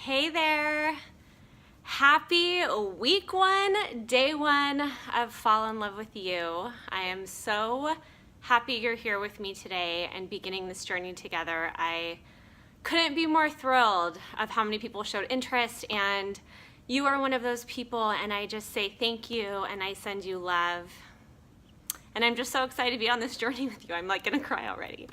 Hey there! Happy week one, day one of Fall in Love with You. I am so happy you're here with me today and beginning this journey together. I couldn't be more thrilled of how many people showed interest, and you are one of those people, and I just say thank you and I send you love. And I'm just so excited to be on this journey with you. I'm like gonna cry already.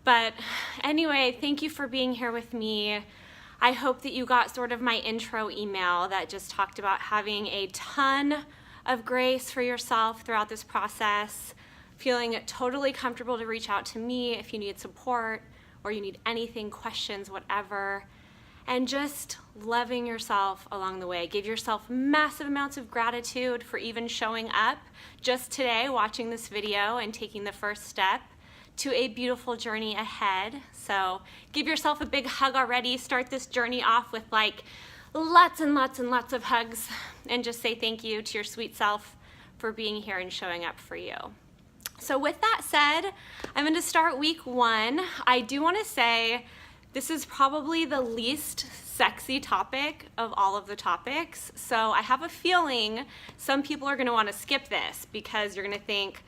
But anyway, thank you for being here with me. I hope that you got sort of my intro email that just talked about having a ton of grace for yourself throughout this process, feeling totally comfortable to reach out to me if you need support or you need anything, questions, whatever, and just loving yourself along the way. Give yourself massive amounts of gratitude for even showing up just today, watching this video and taking the first step to a beautiful journey ahead. So give yourself a big hug already. Start this journey off with like lots and lots and lots of hugs, and just say thank you to your sweet self for being here and showing up for you. So with that said, I'm going to start week one. I do want to say this is probably the least sexy topic of all of the topics. So I have a feeling some people are going to want to skip this because you're going to think,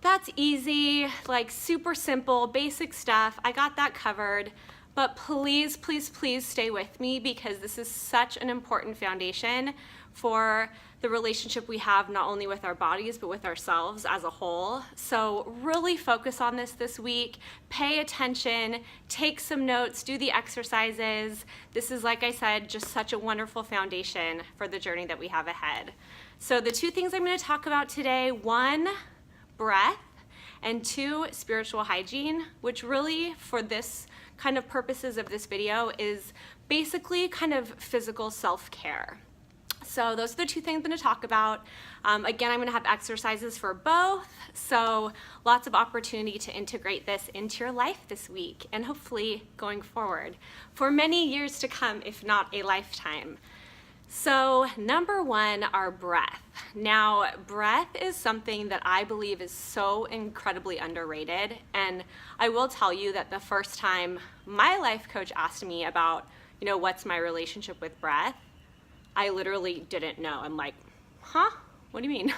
that's easy, like super simple, basic stuff. I got that covered. But please, please, please stay with me because this is such an important foundation for the relationship we have not only with our bodies, but with ourselves as a whole. So really focus on this week. Pay attention, take some notes, do the exercises. This is, like I said, just such a wonderful foundation for the journey that we have ahead. So the two things I'm going to talk about today, one, breath, and two, spiritual hygiene, which really for this kind of purposes of this video is basically kind of physical self-care. So those are the two things I'm going to talk about. Again, I'm going to have exercises for both, so lots of opportunity to integrate this into your life this week and hopefully going forward for many years to come, if not a lifetime. So number one, our breath. Now, breath is something that I believe is so incredibly underrated. And I will tell you that the first time my life coach asked me about, what's my relationship with breath, I literally didn't know. I'm like, huh? What do you mean?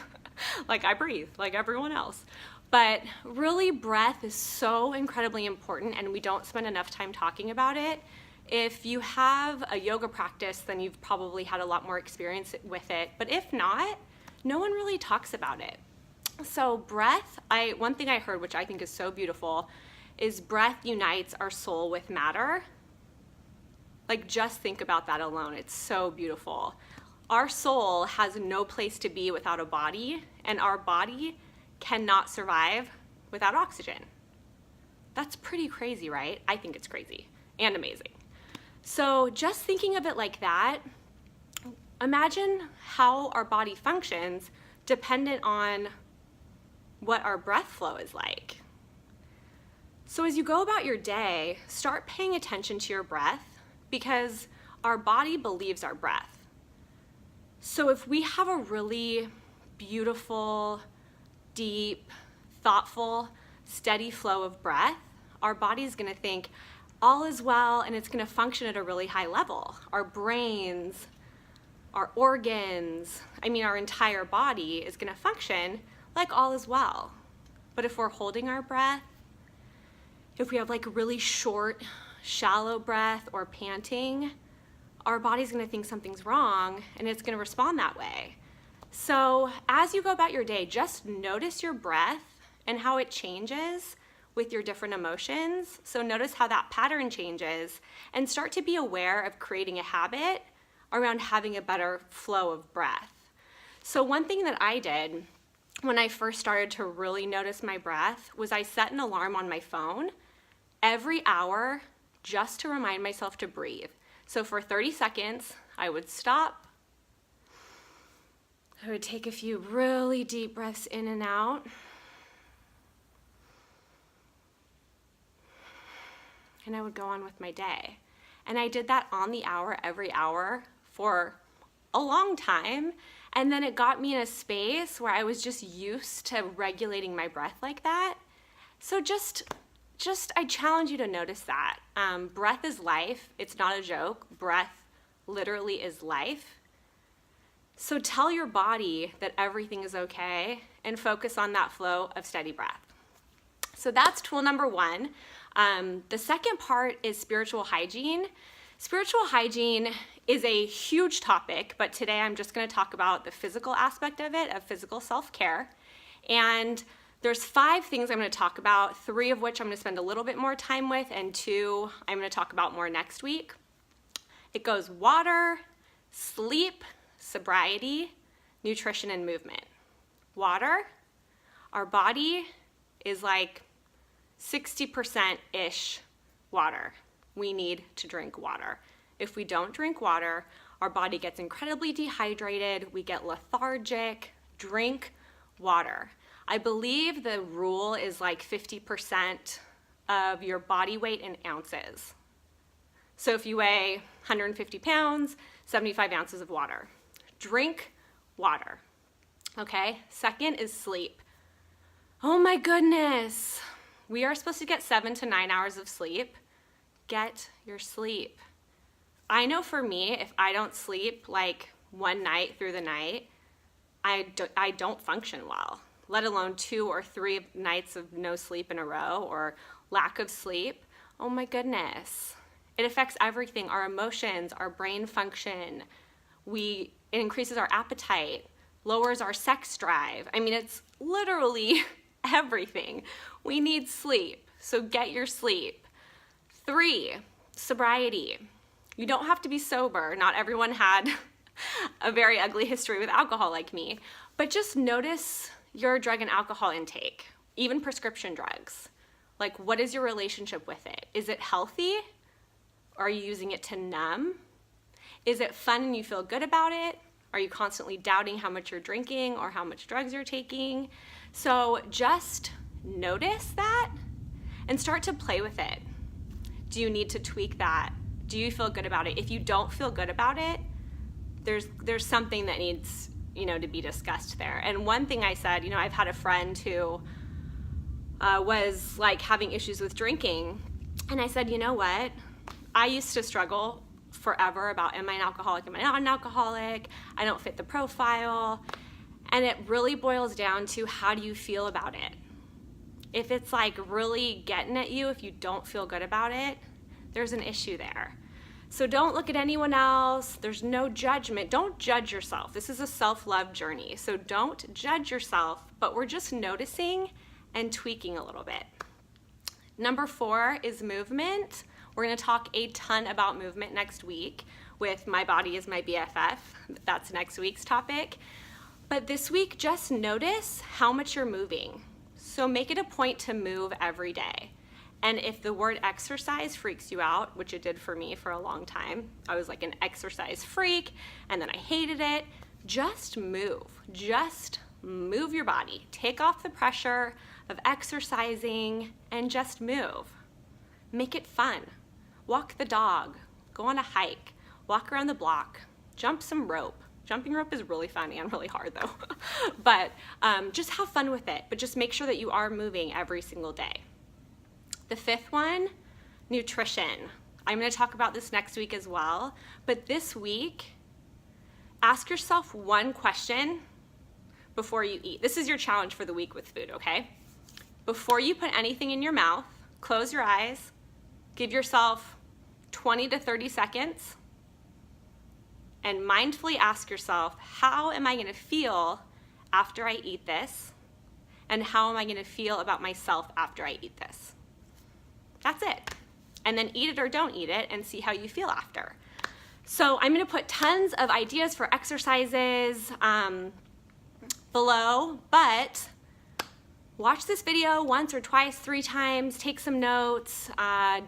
Like I breathe like everyone else. But really, breath is so incredibly important, and we don't spend enough time talking about it. If you have a yoga practice, then you've probably had a lot more experience with it. But if not, no one really talks about it. So breath, one thing I heard, which I think is so beautiful, is breath unites our soul with matter. Like, just think about that alone. It's so beautiful. Our soul has no place to be without a body, and our body cannot survive without oxygen. That's pretty crazy, right? I think it's crazy and amazing. So just thinking of it like that, imagine how our body functions dependent on what our breath flow is like. So as you go about your day, start paying attention to your breath because our body believes our breath. So if we have a really beautiful, deep, thoughtful, steady flow of breath, our body's gonna think, all is well, and it's going to function at a really high level. Our brains, our organs, our entire body is going to function like all is well. But if we're holding our breath, if we have like really short, shallow breath or panting, our body's going to think something's wrong and it's going to respond that way. So as you go about your day, just notice your breath and how it changes with your different emotions. So notice how that pattern changes and start to be aware of creating a habit around having a better flow of breath. So one thing that I did when I first started to really notice my breath was I set an alarm on my phone every hour just to remind myself to breathe. So for 30 seconds, I would stop. I would take a few really deep breaths in and out. And I would go on with my day. And I did that on the hour, every hour for a long time. And then it got me in a space where I was just used to regulating my breath like that. So just I challenge you to notice that. Breath is life. It's not a joke. Breath literally is life. So tell your body that everything is okay and focus on that flow of steady breath. So that's tool number one. The second part is spiritual hygiene. Spiritual hygiene is a huge topic, but today I'm just going to talk about the physical aspect of it, of physical self-care. And there's 5 things I'm going to talk about, 3 of which I'm going to spend a little bit more time with, and 2 I'm going to talk about more next week. It goes water, sleep, sobriety, nutrition, and movement. Water, our body is like 60%-ish water. We need to drink water. If we don't drink water, our body gets incredibly dehydrated, we get lethargic. Drink water. I believe the rule is like 50% of your body weight in ounces. So if you weigh 150 pounds, 75 ounces of water. Drink water. Okay? Second is sleep. Oh my goodness. We are supposed to get 7 to 9 hours of sleep. Get your sleep. I know for me, if I don't sleep like one night through the night, I don't function well, let alone 2 or 3 nights of no sleep in a row or lack of sleep. Oh my goodness. It affects everything, our emotions, our brain function. It increases our appetite, lowers our sex drive. I mean, it's literally everything. We need sleep, so get your sleep. 3, sobriety. You don't have to be sober. Not everyone had a very ugly history with alcohol like me, but just notice your drug and alcohol intake, even prescription drugs. Like, what is your relationship with it? Is it healthy? Are you using it to numb? Is it fun and you feel good about it? Are you constantly doubting how much you're drinking or how much drugs you're taking? So just notice that and start to play with it. Do you need to tweak that? Do you feel good about it? If you don't feel good about it, there's something that needs, to be discussed there. And one thing I said, I've had a friend who was like having issues with drinking, and I said, you know what? I used to struggle forever about, am I an alcoholic? Am I not an alcoholic? I don't fit the profile. And it really boils down to, how do you feel about it? If it's like really getting at you, if you don't feel good about it, there's an issue there. So don't look at anyone else. There's no judgment. Don't judge yourself. This is a self-love journey. So don't judge yourself, but we're just noticing and tweaking a little bit. Number 4 is movement. We're going to talk a ton about movement next week with My Body is My BFF. That's next week's topic. But this week, just notice how much you're moving. So make it a point to move every day. And if the word exercise freaks you out, which it did for me for a long time, I was like an exercise freak, and then I hated it, just move. Just move your body. Take off the pressure of exercising and just move. Make it fun. Walk the dog, go on a hike, walk around the block, jump some rope. Jumping rope is really fun and really hard though. But just have fun with it, but just make sure that you are moving every single day. The 5th one, nutrition. I'm going to talk about this next week as well, but this week, ask yourself one question before you eat. This is your challenge for the week with food, okay? Before you put anything in your mouth, close your eyes, give yourself 20 to 30 seconds, and mindfully ask yourself, how am I going to feel after I eat this? And how am I going to feel about myself after I eat this? That's it. And then eat it or don't eat it and see how you feel after. So I'm going to put tons of ideas for exercises below, but watch this video once or twice, 3 times, take some notes,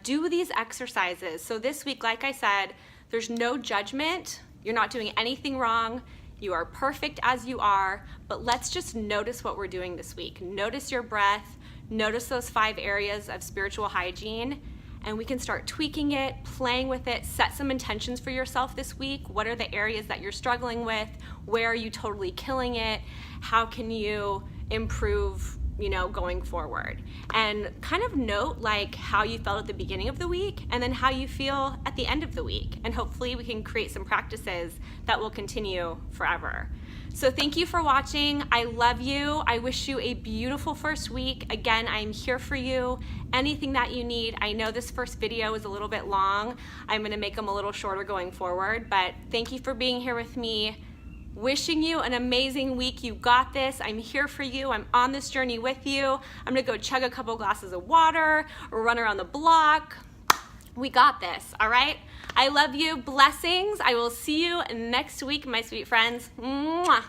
do these exercises. So this week, like I said, there's no judgment. You're not doing anything wrong. You are perfect as you are, but let's just notice what we're doing this week. Notice your breath, notice those 5 areas of spiritual hygiene, and we can start tweaking it, playing with it, set some intentions for yourself this week. What are the areas that you're struggling with? Where are you totally killing it? How can you improve going forward. And kind of note like how you felt at the beginning of the week and then how you feel at the end of the week. And hopefully we can create some practices that will continue forever. So thank you for watching. I love you. I wish you a beautiful first week. Again, I'm here for you. Anything that you need. I know this first video is a little bit long. I'm gonna make them a little shorter going forward, but thank you for being here with me. Wishing you an amazing week. You got this. I'm here for you. I'm on this journey with you. I'm gonna go chug a couple glasses of water or run around the block. We got this, all right? I love you. Blessings. I will see you next week, my sweet friends. Mwah.